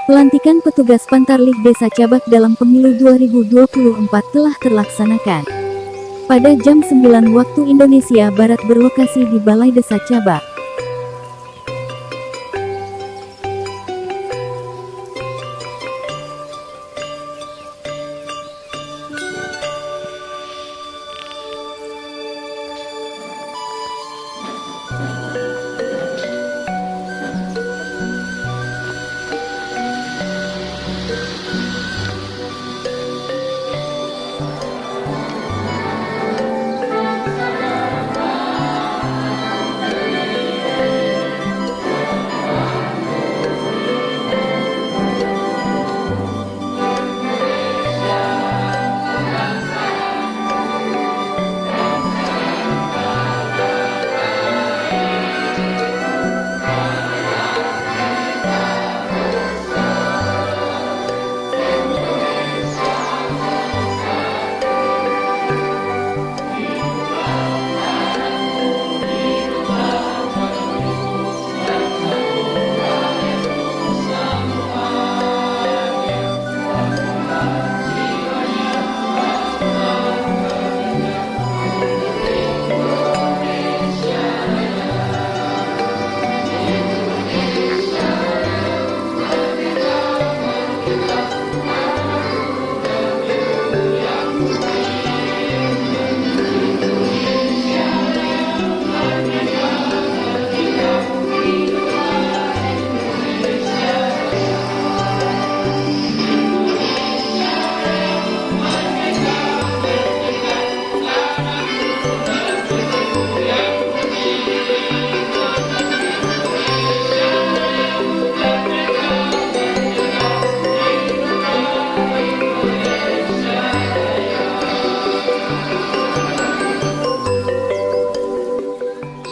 Pelantikan petugas Pantarlih Desa Cabak dalam Pemilu 2024 telah terlaksanakan. Pada jam 9 waktu Indonesia Barat berlokasi di Balai Desa Cabak.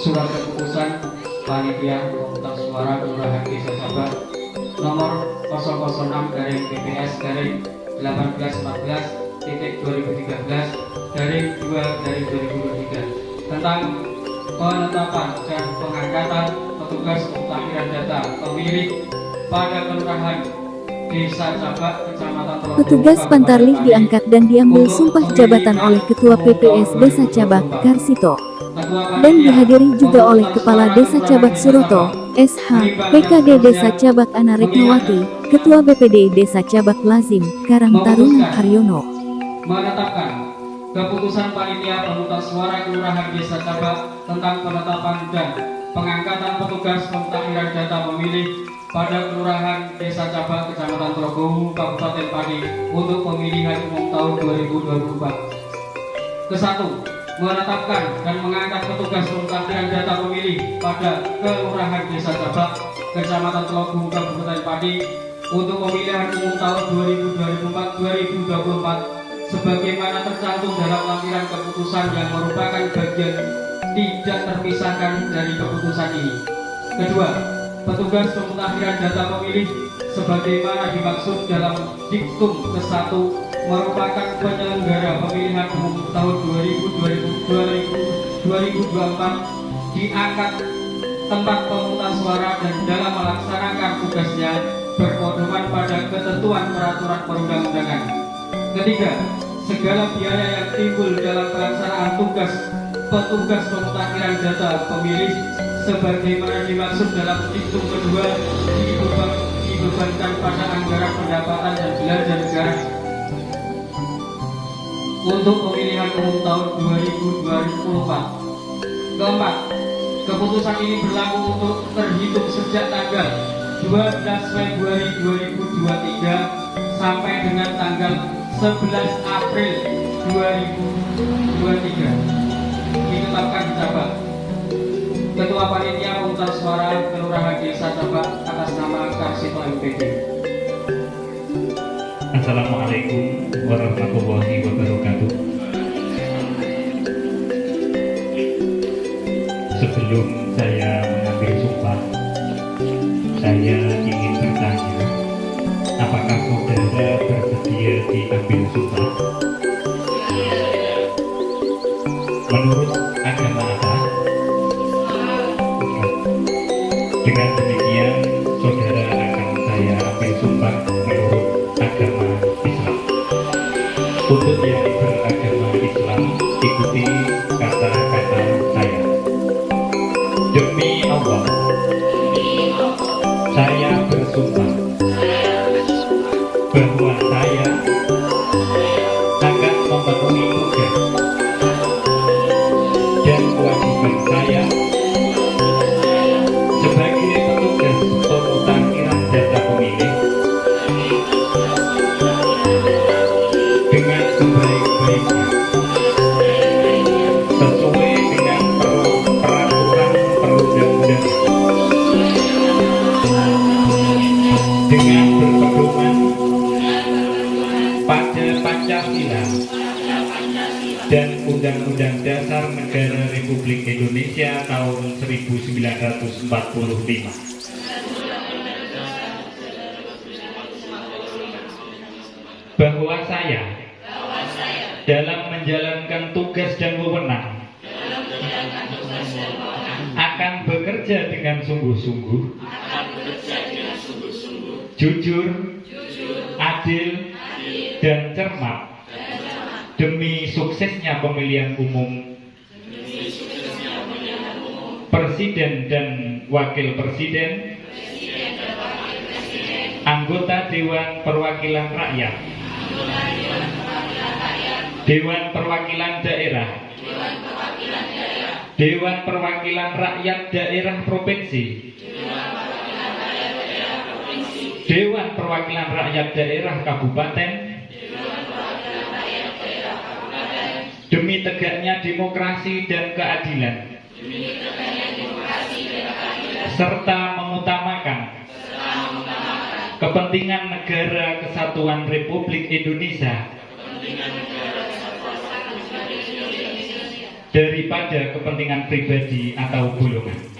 Surat keputusan Panitia Pemungutan Suara Kelurahan Desa Cabak nomor 006-PPS-18/18/2013/2/2023 tentang penetapan dan pengangkatan petugas pemutakhiran data pemilih pada Kelurahan Desa Cabak, Kecamatan Teluk. Petugas Pantarlih diangkat dan diambil sumpah jabatan oleh Ketua PPS Desa Cabak, Karsito, dan dihadiri juga oleh Kepala Desa Cabak Suroto, SH, PKD Desa Cabak Ana Retnowati, Ketua BPD Desa Cabak Lazim, Karang Taruna Haryono. Menetapkan keputusan Panitia Pemungutan Suara Kelurahan Desa Cabak tentang penetapan dan pengangkatan petugas pemutakhiran data pemilih pada Kelurahan Desa Cabak, Kecamatan Trogowu, Kabupaten Pati untuk pemilihan umum tahun 2024. Kesatu, menetapkan dan mengangkat petugas pemutakhiran data pemilih pada Kelurahan Desa Cabak, Kecamatan Trogowu, Kabupaten Pati untuk pemilihan umum tahun 2024 sebagaimana tercantum dalam lampiran keputusan yang merupakan bagian tidak terpisahkan dari keputusan ini. Kedua, petugas pemutakhiran data pemilih sebagaimana dimaksud dalam diktum ke-1 merupakan penyelenggara pemilihan umum tahun 2024 diangkat tempat pemungutan suara dan dalam melaksanakan tugasnya berpedoman pada ketentuan peraturan perundang-undangan. Ketiga, segala biaya yang timbul dalam pelaksanaan tugas petugas pemutakhiran data pemilih sebagaimana dimaksud dalam diktum kedua dibebankan pada anggaran pendapatan dan belanja negara untuk pemilihan umum tahun 2024. Keempat, keputusan ini berlaku untuk terhitung sejak tanggal 12 Februari 2023 sampai dengan tanggal 11 April 2023 ditetapkan di Cabak. Ketua Panitia Pemungutan Suara Kelurahan Desa Cabak atas nama Karsito MPD. Assalamualaikum warahmatullahi wabarakatuh. Sebelum saya mengambil sumpah, saya ingin bertanya, apakah saudara bersedia diambil sumpah? Menurut agama apa? Dengan demikian, saudara akan saya ambil bersumpah menurut agama Islam. Untuk yang beragama Islam, ikuti kata-kata saya. Demi Allah, saya bersumpah bahwa saya akan memenuhi tugas dan kewajiban saya sebagai petugas pemutakhiran data pemilih dengan sebaik-baiknya sesuai dengan peraturan perundang-undangan, dengan berpedoman pada Pancasila dan Undang-Undang Dasar Negara Republik Indonesia tahun 1945. Bahwa saya dalam menjalankan tugas dan wewenang akan bekerja dengan sungguh-sungguh, jujur, adil, dan cermat demi suksesnya pemilihan umum Presiden dan Wakil Presiden, anggota Dewan Perwakilan Rakyat, Dewan Perwakilan Daerah, Dewan Perwakilan Rakyat Daerah Provinsi, Dewan Perwakilan Rakyat Daerah Kabupaten, demi tegaknya demokrasi dan keadilan, serta mengutamakan kepentingan negara kesatuan Republik Indonesia daripada kepentingan pribadi atau golongan.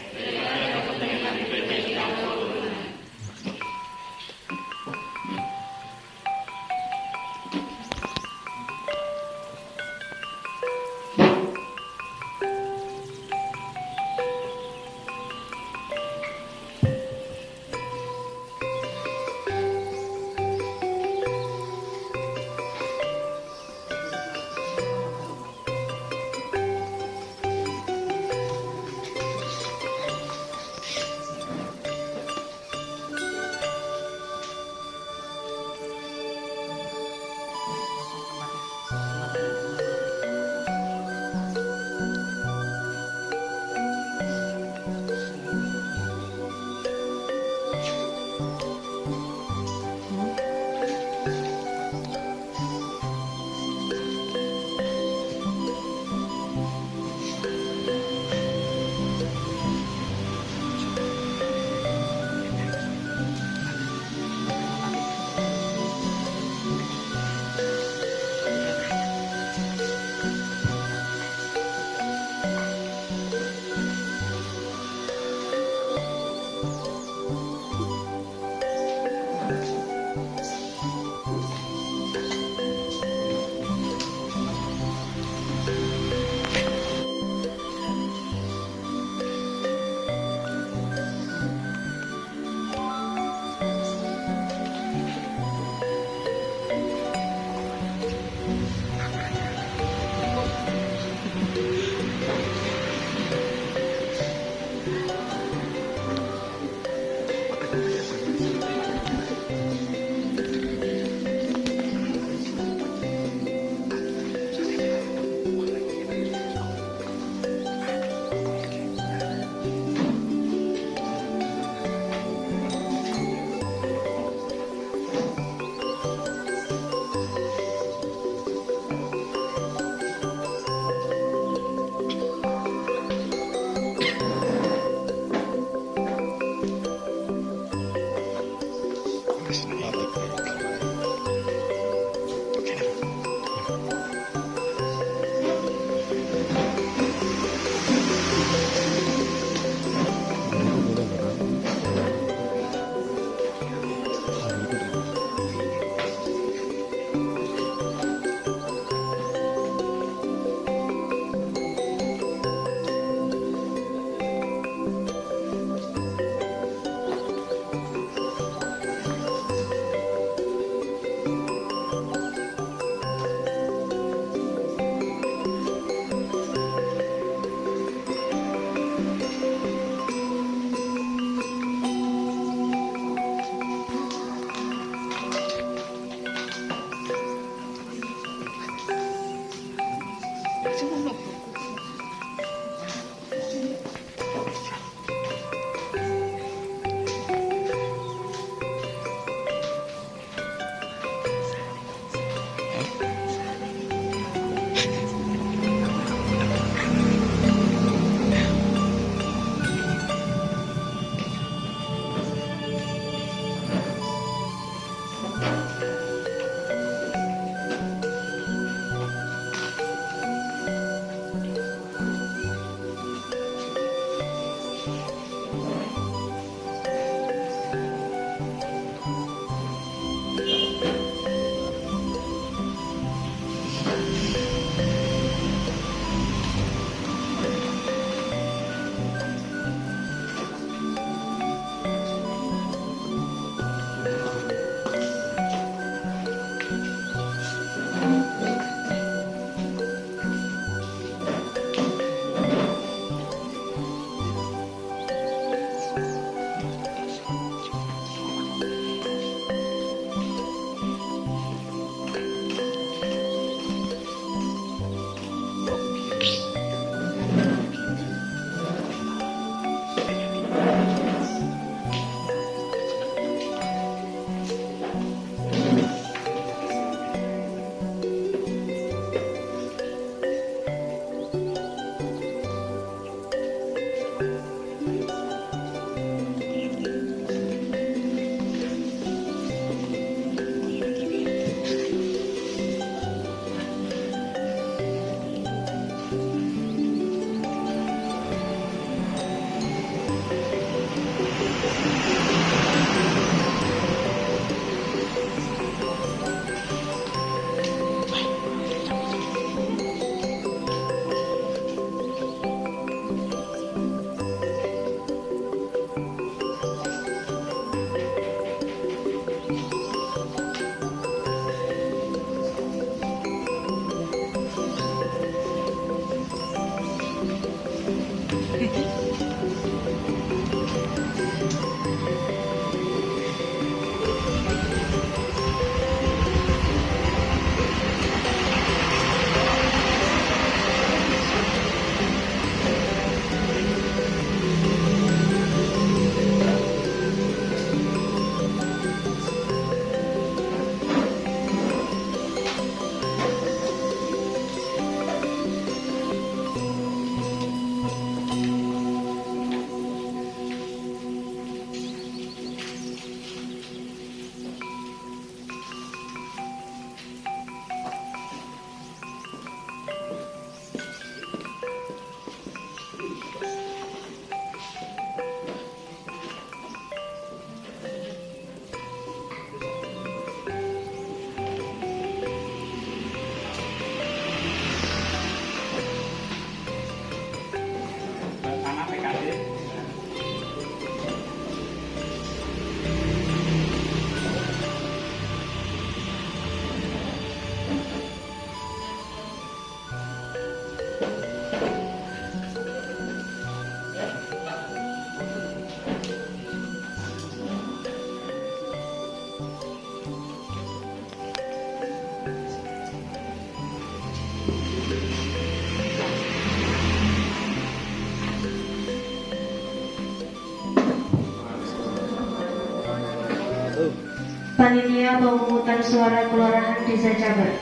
Panitia pemungutan suara Kelurahan Desa Cabar.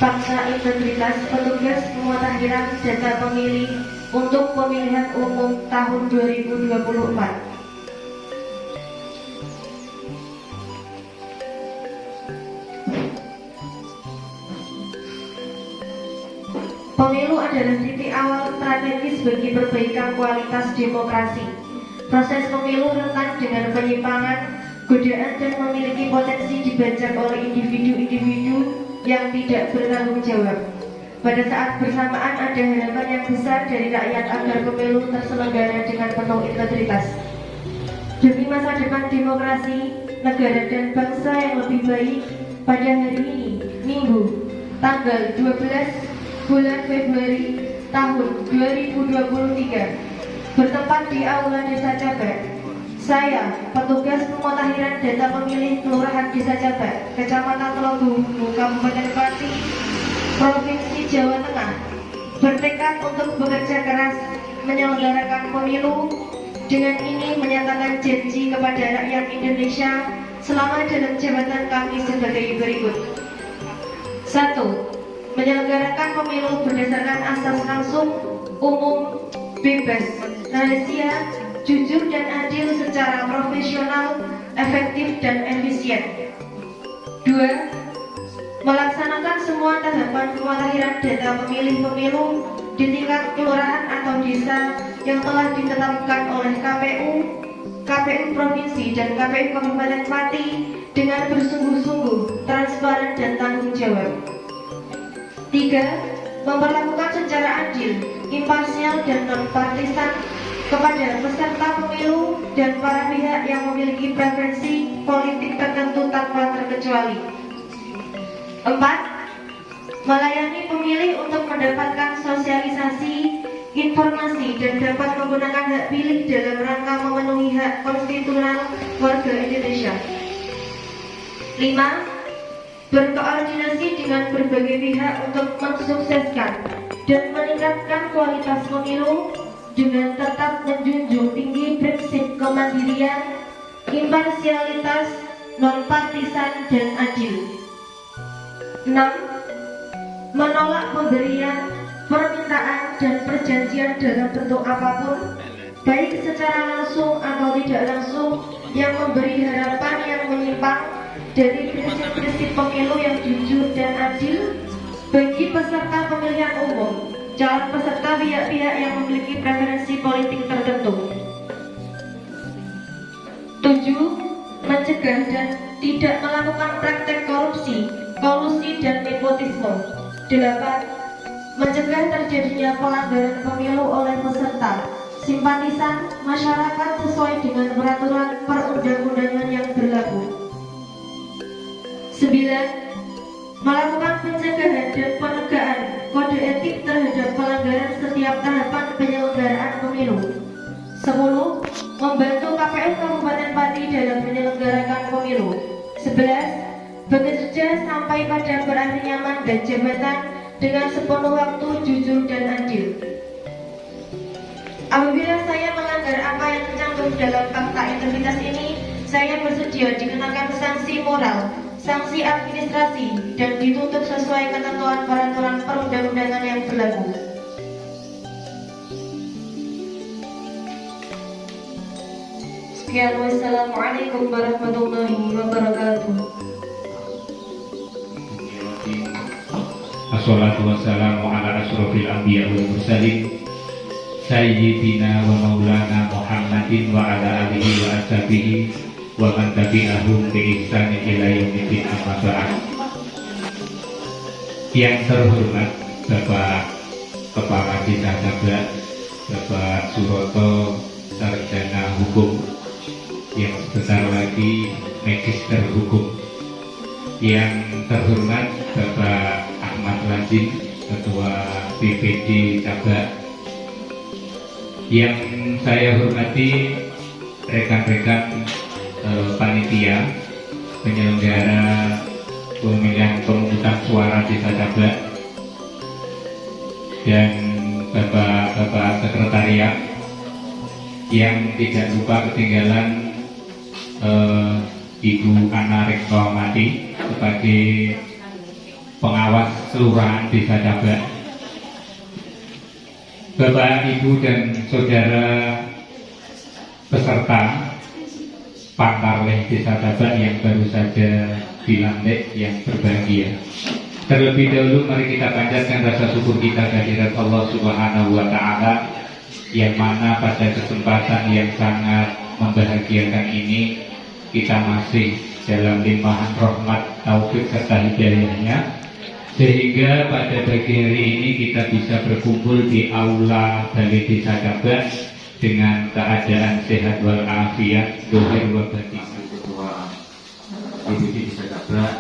Paksa integritas petugas pemutakhiran data pemilih untuk pemilihan umum tahun 2024. Pemilu adalah titik awal strategis bagi perbaikan kualitas demokrasi. Proses pemilu rentan dengan penyimpangan, godaan, dan memiliki potensi dibajak oleh individu-individu yang tidak bertanggung jawab. Pada saat bersamaan ada harapan yang besar dari rakyat agar pemilu terselenggara dengan penuh integritas. Demi masa depan demokrasi, negara dan bangsa yang lebih baik, pada hari ini, Minggu, tanggal 12 bulan Februari tahun 2023, bertempat di Aula Desa Cabar, saya, petugas pemutakhiran data pemilih Kelurahan Desa Cabar, Kecamatan Telogumbu, Kabupaten Pati, Provinsi Jawa Tengah, bertekad untuk bekerja keras menyelenggarakan pemilu. Dengan ini menyatakan janji kepada rakyat Indonesia selama dalam jabatan kami sebagai berikut. 1. Menyelenggarakan pemilu berdasarkan asas langsung, umum, bebas, rahasia, jujur dan adil secara profesional, efektif dan efisien. 2. Melaksanakan semua tahapan pemutakhiran data pemilih pemilu di tingkat kelurahan atau desa yang telah ditetapkan oleh KPU, KPU Provinsi dan KPU Kabupaten Pati dengan bersungguh-sungguh, transparan dan tanggung jawab. 3. Memperlakukan secara adil, imparsial dan non-partisan kepada peserta pemilu dan para pihak yang memiliki preferensi politik tertentu tanpa terkecuali. 4. Melayani pemilih untuk mendapatkan sosialisasi, informasi dan dapat menggunakan hak pilih dalam rangka memenuhi hak konstitusional warga Indonesia. 5. Berkoordinasi dengan berbagai pihak untuk mensukseskan dan meningkatkan kualitas pemilu dengan tetap menjunjung tinggi prinsip kemandirian, imparsialitas, non-partisan dan adil. 6. Menolak pemberian, permintaan dan perjanjian dalam bentuk apapun, baik secara langsung atau tidak langsung, yang memberi harapan yang menyimpang dari prinsip-prinsip pemilu yang jujur dan adil bagi peserta pemilihan umum, calon peserta pihak-pihak yang memiliki preferensi politik tertentu. 7. Mencegah dan tidak melakukan praktek korupsi, kolusi dan nepotisme. 8. Mencegah terjadinya pelanggaran pemilu oleh peserta, simpatisan, masyarakat sesuai dengan peraturan perundang-undangan yang berlaku. 9. Melakukan pencegahan dan penegakan kode etik terhadap pelanggaran setiap tahapan penyelenggaraan pemilu. 10. Membantu KPU Kabupaten Pati dalam menyelenggarakan pemilu. 11. Bekerja sampai pada berakhirnya mandat jabatan dengan sepenuh waktu, jujur dan adil. Apabila saya melanggar apa yang tercantum dalam fakta integritas ini, saya bersedia dikenakan sanksi moral, sanksi administrasi, dan dituntut sesuai ketentuan peraturan perundang-undangan yang berlaku. Sekian, wassalamualaikum warahmatullahi wabarakatuh. Assalatu wassalamu ala asyrofil anbiya wal mursalin Sayyidina wa maulana Muhammadin wa ala alihi wa ashabihi wa man tabi'ahum bi ihsanin ila yaumiddin, amma ba'd. Yang terhormat Bapak Kepala Desa Cabak, Bapak Suroto, Sarjana Hukum, yang sebesar lagi Magister Hukum. Yang terhormat Bapak Ahmad Lazim, Ketua BPD Cabak. Yang saya hormati rekan-rekan panitia penyelenggara pemilihan pemungutan suara Desa Cabak dan bapak-bapak sekretariat, yang tidak lupa ketinggalan Ibu Ana Reksawati sebagai pengawas kelurahan Desa Cabak, Bapak, Ibu, dan saudara peserta Pantarleh Desa Cabak yang baru saja dilantik, yang berbahagia. Terlebih dahulu mari kita panjatkan rasa syukur kita kehadirat Allah Subhanahu wa Ta'ala, yang mana pada kesempatan yang sangat membahagiakan ini kita masih dalam limpahan rahmat, taufik serta hidayahnya, sehingga pada pagi hari ini kita bisa berkumpul di aula Balai Desa Cabak dengan keadaan sehat walafiat, zahir wa batin. Ketua BPD Desa Cabak.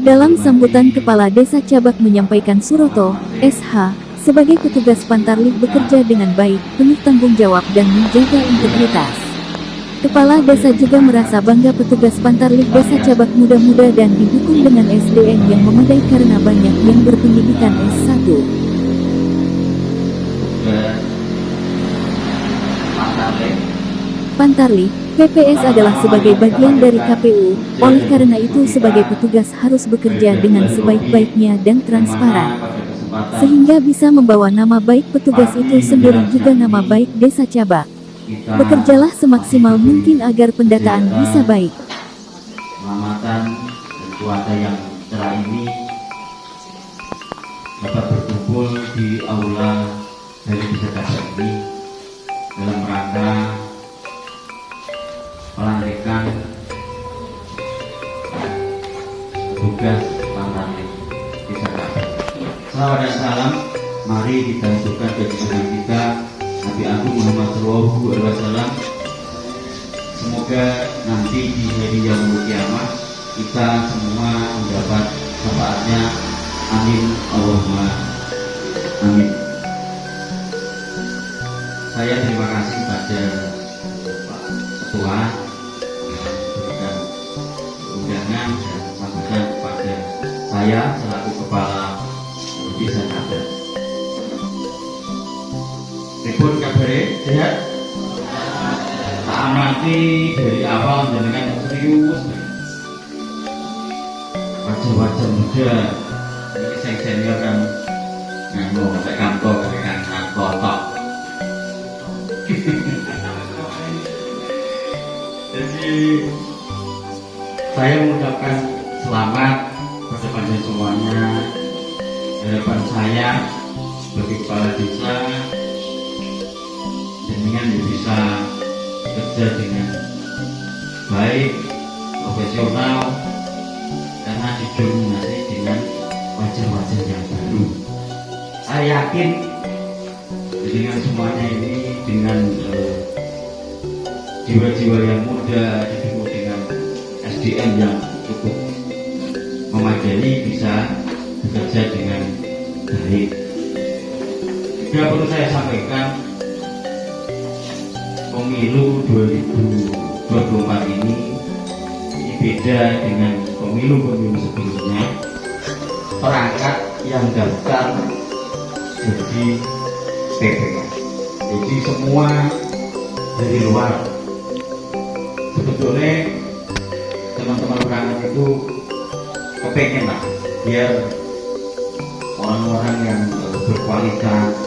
Dalam sambutan, Kepala Desa Cabak menyampaikan Suroto, SH, sebagai petugas Pantarlih bekerja dengan baik, penuh tanggung jawab dan menjaga integritas. Kepala Desa juga merasa bangga petugas Pantarlih Desa Cabak muda-muda dan didukung dengan SDM yang memadai karena banyak yang berpendidikan S1. Pantarlih, PPS adalah sebagai bagian dari KPU, oleh karena itu sebagai petugas harus bekerja dengan sebaik-baiknya dan transparan, sehingga bisa membawa nama baik petugas itu sendiri juga nama baik Desa Cabak. Bekerjalah semaksimal mungkin agar pendataan bisa baik. Selamatan dan cuaca yang cerah ini dapat berkumpul di aula dari Desa Cabak ini dalam rangka pelantikan tugas Pantarlih Desa Cabak. Salawat dan salam mari kita untukkan kepada kita Nabi Agung Muhammad Sallallahu Alaihi Wasallam. Semoga nanti di hari yaumul kiamah kita semua mendapat syafaatnya. Amin Allahumma amin. Saya terima kasih pada Pak Ketua memberikan undangan dan sambutan kepada saya selaku Kepala Desa Cabak. Ribut kabare sehat. Tak amati dari awal jenengan serius. Wajah-wajah muda. Ini sing senior kan nganggo nek kantor kan kotok. Jadi saya mengucapkan selamat kepada panjenengan semuanya. Harapan saya sebagai kepala desa dengan bisa bekerja dengan baik, profesional, karena didominasi dengan wajah-wajah yang baru. Saya yakin dengan semuanya ini, dengan jiwa-jiwa yang muda, didukung dengan SD SDM yang cukup memadai bisa bekerja dengan baik. Juga perlu saya sampaikan, pemilu 2024 ini beda dengan pemilu-pemilu sebelumnya. Perangkat yang daftar jadi PPS, jadi semua dari luar. Sebetulnya teman-teman perangkat itu kepengen lah biar orang-orang yang berkualitas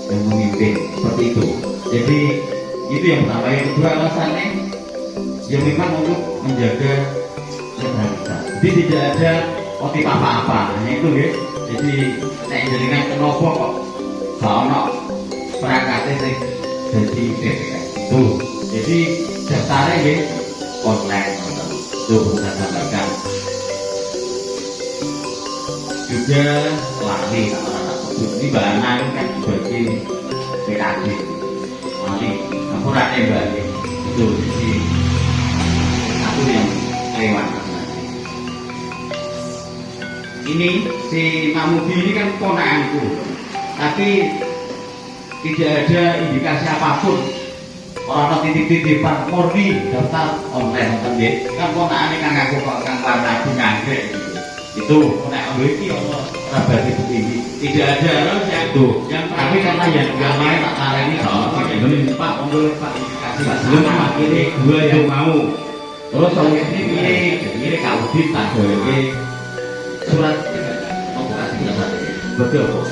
yang memimpin seperti itu. Jadi itu yang pertama. Yang kedua alasannya ya memang untuk menjaga netralitas. Jadi tidak ada motif apa-apa, hanya itu ya. Jadi nek jenengan kenapa kok gak ono perangkate sing dadi PPS itu. Jadi daftarnya ya online itu saya sampaikan. Juga lari ini Mbak Ana kan sebagai PKD lari apurannya Mbak itu. Jadi aku yang lewat. Ini si Mamudi ini kan ponakanku, tapi tidak ada indikasi apapun. Orang titik-titik murni daftar online kan ponakannya kan aku kan warna nganggrek itu ponakan iki Allah rabati begini tidak ada yang tuh yang tapi karena yang lain tak tareni ini Pak monggo Pak indikasi belum akhirnya dua yang mau terus soalnya ini kaudit tak boleh surat operasi betul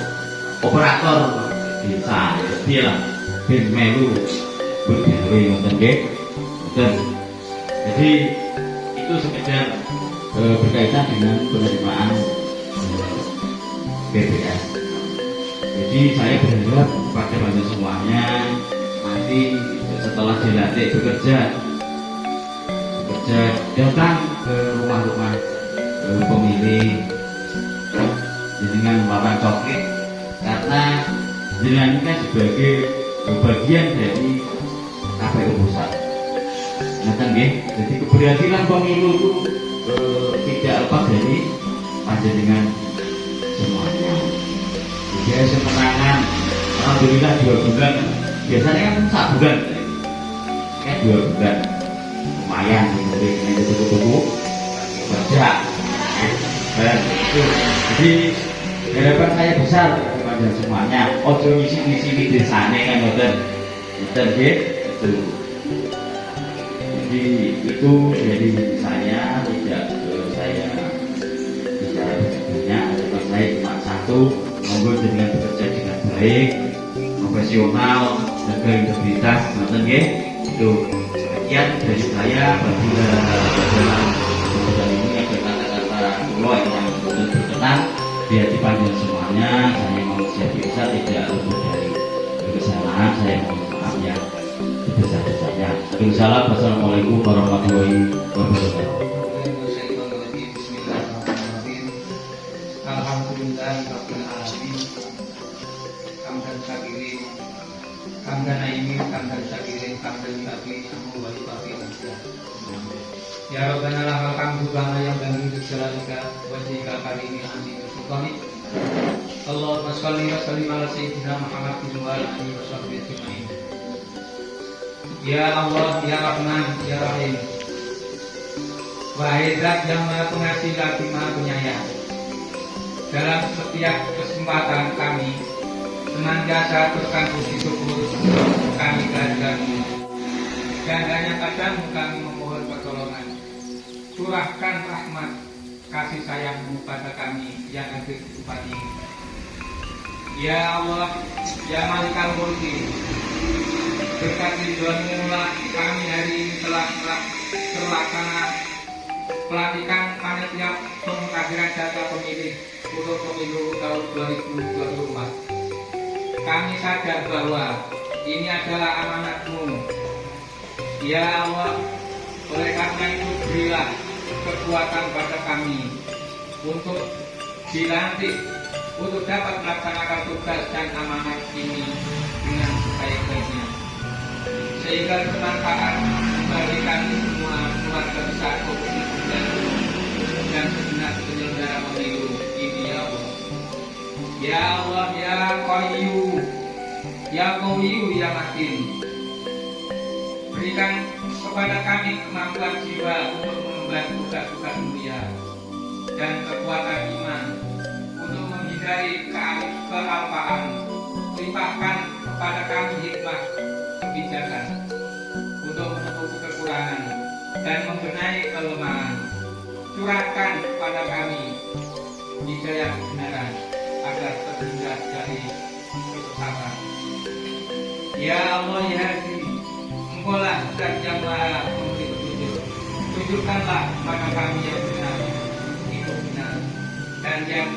operator desa dia bin melu bergawe ngoten nggih. Jadi itu sekedar berkaitan dengan penerimaan PPS. Jadi saya berharap pada bantu semuanya nanti setelah dilantik bekerja datang ke rumah-rumah pemilih dengan papan coklat, karena jenengan ini kan sebagai bagian dari KPU pusat. Ngerti nggih? Jadi keberhasilan pemilu itu tidak lepas dari panjenengan semuanya. Jadi semenangan alhamdulillah 2 bulan, biasanya kan 1 bulan, kayak 2 bulan lumayan dari itu tuku-tuku kerja. Jadi harapan saya besar kepada semuanya. Ojo ngisi-ngisi di desane kan betul nggih. Jadi itu dari saya, tidak saya bicara banyak. Harapan saya cuma satu, monggo dengan bekerja dengan baik, profesional, jaga integritas, betul nggih. Itu sekian dari saya. Bagi ini ada kata-kata kula yang berkenan di hati panjenengan semuanya. Saya manusia biasa, tidak luput dari kesalahan. Saya mohon maaf ya sebesar-besarnya. Assalamualaikum warahmatullahi wabarakatuh. Alhamdulillahirrahmanirrahim. Hamdan syakirin, hamdan naimin, hamdan syakirin, hamdan yu'afi, hamdu wa yu'afi. Ya Rabbana lahal hamdu bama yang bagi bijalalika wajhika karimi amin sultani. Allahumma sholli wa sallim ala sayyidina Muhammadin wa ala alihi wa sahbihi ajma'in. Ya Allah, ya Rahman, ya Rahim. Wahai Zat yang Maha Pengasih lagi Maha Penyayang, dalam setiap kesempatan kami senantiasa teruskan puji syukur kami kehadiranmu, dan hanya padamu kami memohon pertolongan. Curahkan rahmat kasih sayangmu pada kami yang ada di tempat ini. Ya Allah, ya Malikal Mulki, berkat ridhoanmu kami hari ini telah terlaksana pelantikan panitia pemutahiran data pemilih untuk pemilu tahun 2024. Kami sadar bahwa ini adalah amanatmu. Ya Allah, oleh karena itu berilah kekuatan pada kami untuk dilantik, untuk dapat melaksanakan tugas dan amanat ini dengan sebaik-baiknya, sehingga bermanfaat bagi kami semua keluarga besar Ya Allah, ya Qayyum, ya Qawiyu, ya Matin, berikan kepada kami kemampuan jiwa untuk mengemban tugas-tugas mulia dan kekuatan iman untuk menghindari kealpaan. Limpahkan kepada kami hikmah kebijakan untuk menutupi kekurangan dan membenahi kelemahan. Curahkan kepada kami hidayah kebenaran agar terhindar dari kesesatan. Ya Allah, ya Hadi, Engkaulah zat yang maha memberi petunjuk. Tunjukkanlah kepada kami yang benar, itu benar, dan yang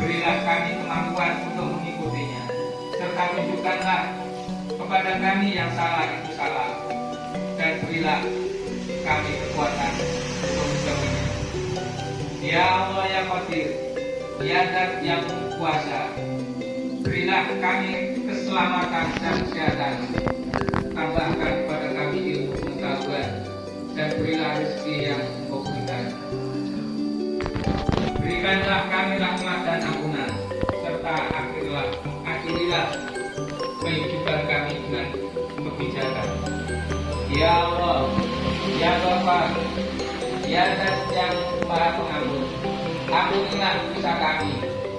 berilah kami kemampuan untuk mengikutinya, serta tunjukkanlah kepada kami yang salah itu salah, dan berilah kami kekuatan untuk menjauhinya. Ya Allah, ya Qadir, ya Zat yang kuasa, berilah kami keselamatan dan kesehatan. Tambahkan kepada kami ilmu pengetahuan dan berilah rezeki yang Engkau berikan. Berikanlah kami rahmat dan ampunan, serta akhirilah kehidupan kami dengan kebijakan. Ya Allah, ya Bapa, ya Zat yang Maha Pengampun, ampunilah dosa kami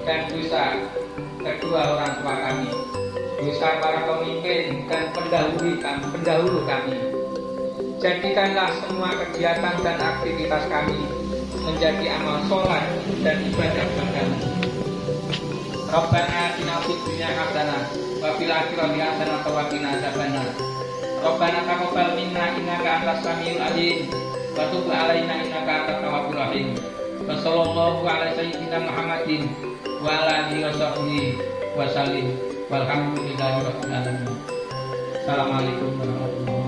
dan dosa kedua orang tua kami, dosa para pemimpin dan pendahulu kami. Jadikanlah semua kegiatan dan aktivitas kami menjadi amal sholat dan ibadah padamu. Rabbana atina fid dunya hasanah wa fil akhirati hasanah wa qina adzabannar. Rabbana taqabbal minna innaka antas samiul alim wa tub alaina innaka antat tawwabur rahim. Wa sallallahu ala sayyidina Muhammadin wa ala alihi wa sahbihi wa sallim. Walhamdulillahi rabbil alamin. Assalamualaikum warahmatullahi wabarakatuh.